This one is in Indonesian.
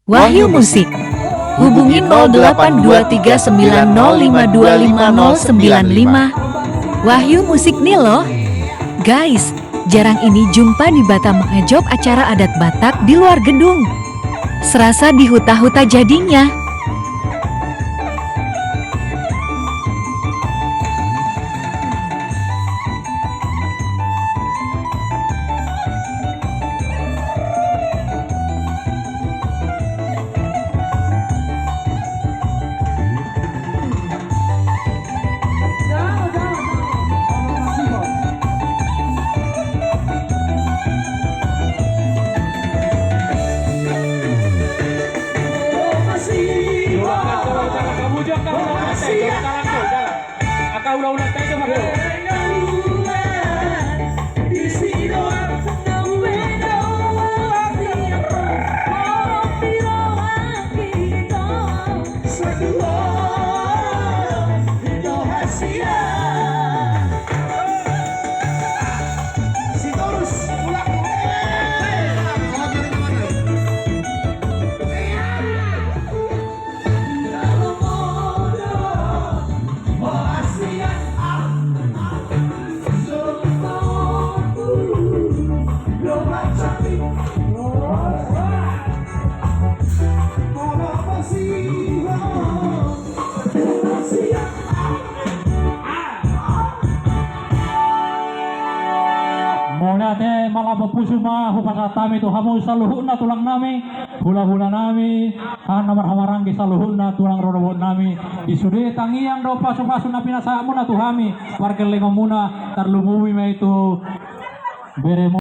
Wahyu Musik. Hubungi 082390525095. Wahyu Musik nih loh. Guys, jarang ini jumpa di Batam mengejob acara adat Batak di luar gedung. Serasa di huta-huta jadinya. Monate malah pusuma hupasa tami tu hamu saluhuna tulang nami hula-hula nami nomor hamaranggi saluhuna tulang rodobot nami disude tangiang do pasu-pasu na pinasa muna tu hami warga lengomuna tarlumuwi ma itu beremo